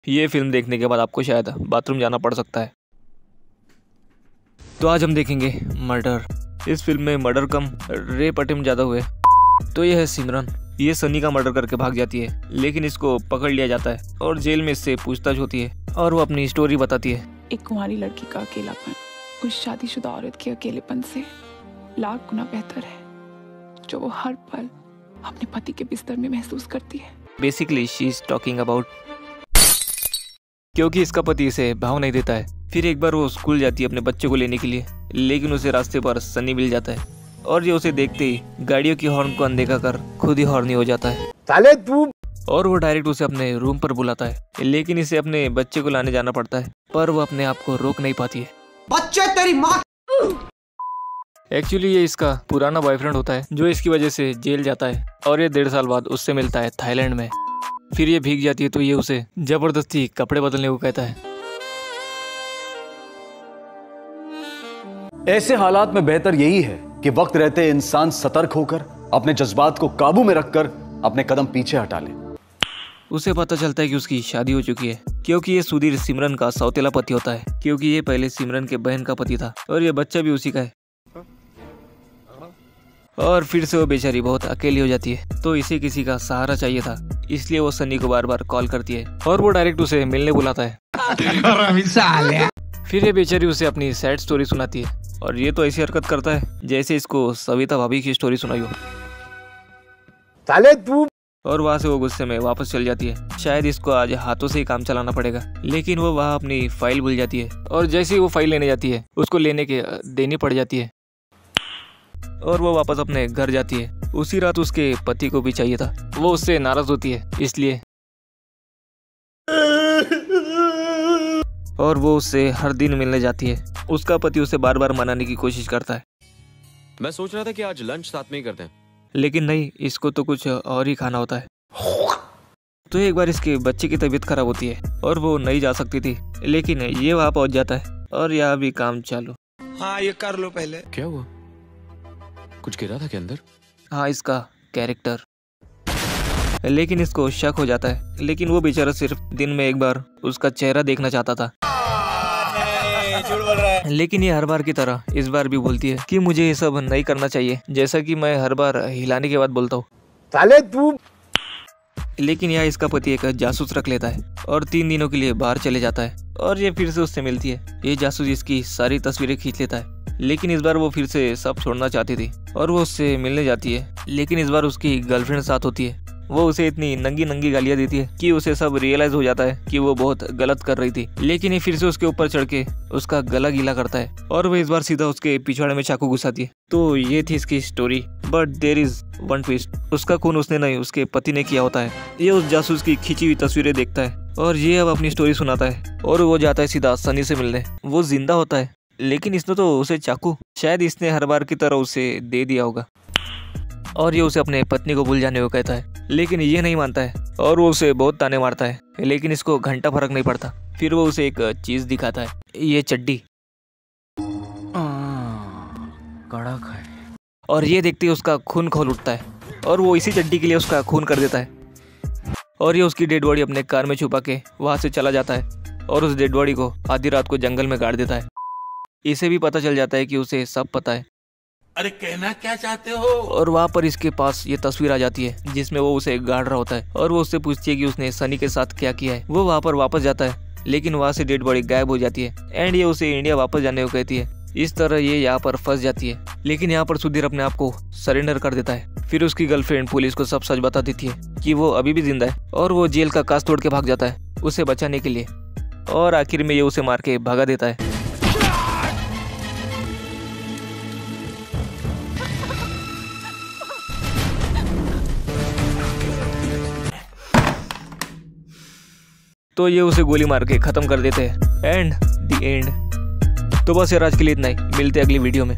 ये फिल्म देखने के बाद आपको शायद बाथरूम जाना पड़ सकता है। तो आज हम देखेंगे मर्डर। इस फिल्म में मर्डर कम रेप अटेम्प्ट ज़्यादा हुए। तो ये है सिमरन। ये सनी का मर्डर करके भाग जाती है, लेकिन इसको पकड़ लिया जाता है और जेल में इससे पूछताछ होती है और वो अपनी स्टोरी बताती है। एक कुंवारी लड़की का अकेलापन उस शादीशुदा औरत के अकेलेपन से लाख गुना बेहतर है, जो वो हर पल अपने पति के बिस्तर में महसूस करती है। Basically she is talking about, क्योंकि इसका पति इसे भाव नहीं देता है। फिर एक बार वो स्कूल जाती है अपने बच्चे को लेने के लिए, लेकिन उसे रास्ते पर सनी मिल जाता है और ये उसे देखते ही गाड़ियों की हॉर्न को अनदेखा कर खुद ही हॉर्नी हो जाता है। साले तू। और वो डायरेक्ट उसे अपने रूम पर बुलाता है, लेकिन इसे अपने बच्चे को लाने जाना पड़ता है, पर वो अपने आप को रोक नहीं पाती है। बच्चे तेरी माँ। एक्चुअली ये इसका पुराना बॉयफ्रेंड होता है, जो इसकी वजह से जेल जाता है और ये 1.5 साल बाद उससे मिलता है थाईलैंड में। फिर ये भीग जाती है तो ये उसे जबरदस्ती कपड़े बदलने को कहता है। ऐसे हालात में बेहतर यही है कि वक्त रहते इंसान सतर्क होकर अपने जज्बात को काबू में रखकर अपने कदम पीछे हटा ले। उसे पता चलता है कि उसकी शादी हो चुकी है, क्योंकि ये सुधीर सिमरन का सौतेला पति होता है, क्योंकि ये पहले सिमरन के बहन का पति था और ये बच्चा भी उसी का है। और फिर से वो बेचारी बहुत अकेली हो जाती है, तो इसे किसी का सहारा चाहिए था, इसलिए वो सनी को बार बार कॉल करती है और वो डायरेक्ट उसे मिलने बुलाता है। फिर ये बेचारी उसे अपनी सैड स्टोरी सुनाती है और ये तो ऐसी हरकत करता है जैसे इसको सविता भाभी की स्टोरी सुनाई हो। साले तू। और वहाँ से वो गुस्से में वापस चल जाती है, शायद इसको आज हाथों से ही काम चलाना पड़ेगा। लेकिन वो वहाँ अपनी फाइल भूल जाती है और जैसे ही वो फाइल लेने जाती है उसको लेने के देनी पड़ जाती है और वो वापस अपने घर जाती है। उसी रात उसके पति को भी चाहिए था, वो उससे नाराज होती है इसलिए, और वो उससे हर दिन मिलने जाती है। उसका पति उसे बार बार मनाने की कोशिश करता है। मैं सोच रहा था कि आज लंच साथ में ही करते हैं, लेकिन नहीं, इसको तो कुछ और ही खाना होता है। तो एक बार इसके बच्चे की तबीयत खराब होती है और वो नहीं जा सकती थी, लेकिन ये वहाँ पहुँच जाता है और यहाँ भी काम चालू। हाँ ये कर लो पहले। क्या हुआ? कुछ गिरा था क्या अंदर? हाँ, इसका कैरेक्टर। लेकिन इसको शक हो जाता है, लेकिन वो बेचारा सिर्फ दिन में एक बार उसका चेहरा देखना चाहता था। झूठ बोल रहा है। लेकिन ये हर बार की तरह इस बार भी बोलती है कि मुझे ये सब नहीं करना चाहिए, जैसा कि मैं हर बार हिलाने के बाद बोलता हूँ। साले तू। लेकिन यहाँ इसका पति एक जासूस रख लेता है और 3 दिनों के लिए बाहर चले जाता है और ये फिर से उससे मिलती है। ये जासूस इसकी सारी तस्वीरें खींच लेता है, लेकिन इस बार वो फिर से सब छोड़ना चाहती थी और वो उससे मिलने जाती है। लेकिन इस बार उसकी गर्लफ्रेंड साथ होती है। वो उसे इतनी नंगी नंगी गालियां देती है कि उसे सब रियलाइज हो जाता है कि वो बहुत गलत कर रही थी। लेकिन ये फिर से उसके ऊपर चढ़ के उसका गला गीला करता है और वो इस बार सीधा उसके पिछवाड़े में चाकू घुसाती है। तो ये थी इसकी story, but there is one twist. उसका खून उसने नहीं, उसके पति ने किया होता है। ये उस जासूस की खींची हुई तस्वीरें देखता है और ये अब अपनी स्टोरी सुनाता है और वो जाता है सीधा सनी से मिलने। वो जिंदा होता है, लेकिन इसने तो उसे चाकू शायद इसने हर बार की तरह उसे दे दिया होगा और ये उसे अपने पत्नी को भूल जाने को कहता है, लेकिन ये नहीं मानता है और वो उसे बहुत ताने मारता है, लेकिन इसको घंटा फर्क नहीं पड़ता। फिर वो उसे एक चीज दिखाता है, ये चड्डी। कड़क है। और ये देखते ही उसका खून खौल उठता है और वो इसी चड्डी के लिए उसका खून कर देता है और ये उसकी डेड बॉडी अपने कार में छुपा के वहाँ से चला जाता है और उस डेड बॉडी को आधी रात को जंगल में गाड़ देता है। इसे भी पता चल जाता है कि उसे सब पता है। अरे कहना क्या चाहते हो? और वहाँ पर इसके पास ये तस्वीर आ जाती है जिसमें वो उसे गाड़ रहा होता है और वो उससे पूछती है कि उसने सनी के साथ क्या किया है। वो वहाँ पर वापस जाता है, लेकिन वहाँ से डेड बॉडी गायब हो जाती है एंड ये उसे इंडिया वापस जाने को कहती है। इस तरह ये यहाँ पर फंस जाती है, लेकिन यहाँ पर सुधीर अपने आप को सरेंडर कर देता है। फिर उसकी गर्लफ्रेंड पुलिस को सब सच बता देती है कि वो अभी भी जिंदा है और वो जेल का कांच तोड़ के भाग जाता है उसे बचाने के लिए, और आखिर में ये उसे मार के भगा देता है। तो ये उसे गोली मार के खत्म कर देते हैं। And the end. तो बस यार आज के लिए इतना ही, मिलते हैं अगली वीडियो में।